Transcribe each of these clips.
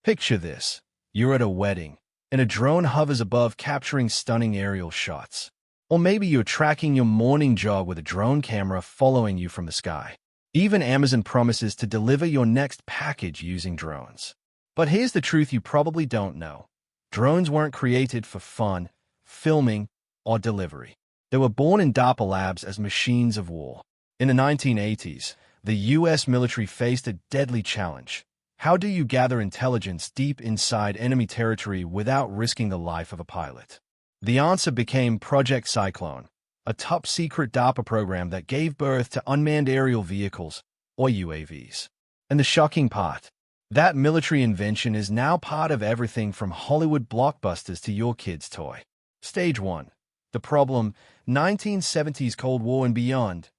Picture this. You're at a wedding, and a drone hovers above capturing stunning aerial shots. Or maybe you're tracking your morning jog with a drone camera following you from the sky. Even Amazon promises to deliver your next package using drones. But here's the truth you probably don't know. Drones weren't created for fun, filming, or delivery. They were born in DARPA labs as machines of war. In the 1980s, the U.S. military faced a deadly challenge. How do you gather intelligence deep inside enemy territory without risking the life of a pilot? The answer became Project Cyclone, a top-secret DARPA program that gave birth to unmanned aerial vehicles, or UAVs. And the shocking part, that military invention is now part of everything from Hollywood blockbusters to your kid's toy. Stage 1. The problem, 1970s Cold War and beyond.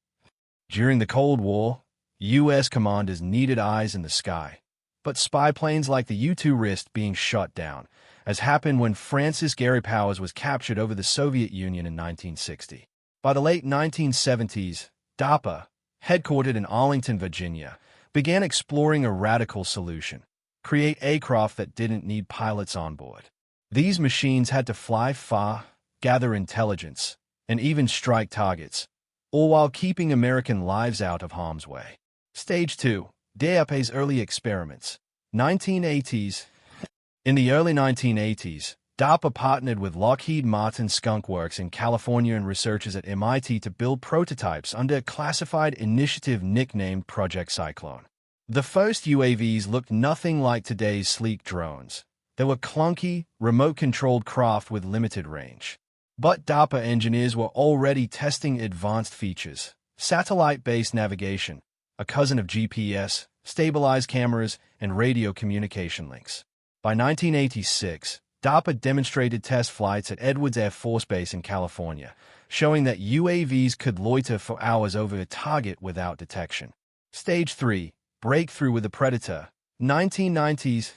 During the Cold War, U.S. commanders needed eyes in the sky. But spy planes like the U-2 risked being shot down, as happened when Francis Gary Powers was captured over the Soviet Union in 1960. By the late 1970s, DARPA, headquartered in Arlington, Virginia, began exploring a radical solution: create aircraft that didn't need pilots on board. These machines had to fly far, gather intelligence, and even strike targets, all while keeping American lives out of harm's way. Stage 2. DARPA's early experiments. 1980s. In the early 1980s, DARPA partnered with Lockheed Martin Skunk Works in California and researchers at MIT to build prototypes under a classified initiative nicknamed Project Cyclone. The first UAVs looked nothing like today's sleek drones. They were clunky, remote-controlled craft with limited range. But DARPA engineers were already testing advanced features: satellite-based navigation, a cousin of GPS, stabilized cameras, and radio communication links. By 1986, DARPA demonstrated test flights at Edwards Air Force Base in California, showing that UAVs could loiter for hours over a target without detection. Stage 3. Breakthrough with the Predator. 1990s.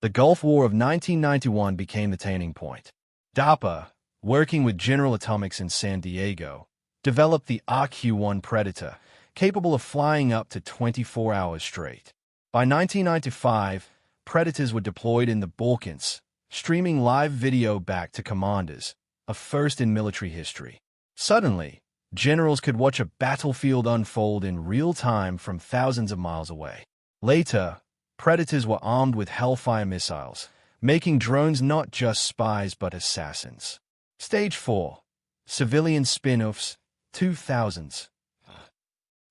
The Gulf War of 1991 became the turning point. DARPA, working with General Atomics in San Diego, developed the RQ-1 Predator, capable of flying up to 24 hours straight. By 1995, Predators were deployed in the Balkans, streaming live video back to commanders, a first in military history. Suddenly, generals could watch a battlefield unfold in real time from thousands of miles away. Later, Predators were armed with Hellfire missiles, making drones not just spies but assassins. Stage 4. Civilian spin-offs. 2000s.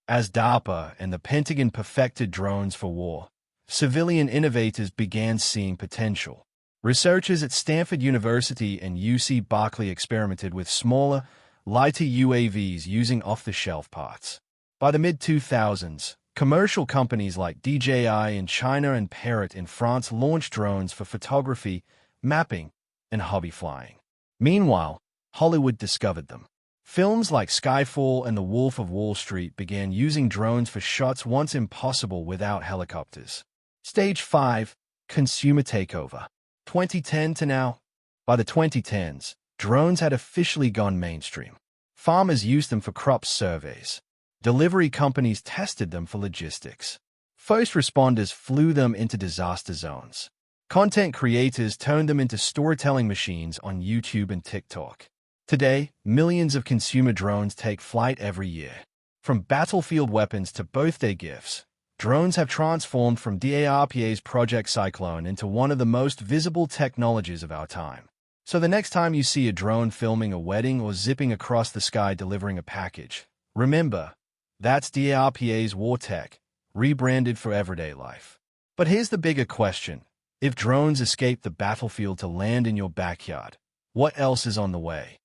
As DARPA and the Pentagon perfected drones for war, civilian innovators began seeing potential. Researchers at Stanford University and UC Berkeley experimented with smaller, lighter UAVs using off-the-shelf parts. By the mid-2000s, commercial companies like DJI in China and Parrot in France launched drones for photography, mapping, and hobby flying. Meanwhile, Hollywood discovered them. Films like Skyfall and The Wolf of Wall Street began using drones for shots once impossible without helicopters. Stage 5. Consumer takeover. 2010 to now. By the 2010s, drones had officially gone mainstream. Farmers used them for crop surveys. Delivery companies tested them for logistics. First responders flew them into disaster zones. Content creators turned them into storytelling machines on YouTube and TikTok. Today, millions of consumer drones take flight every year. From battlefield weapons to birthday gifts, drones have transformed from DARPA's Project Cyclone into one of the most visible technologies of our time. So the next time you see a drone filming a wedding or zipping across the sky delivering a package, remember, that's DARPA's war tech, rebranded for everyday life. But here's the bigger question. If drones escape the battlefield to land in your backyard, what else is on the way?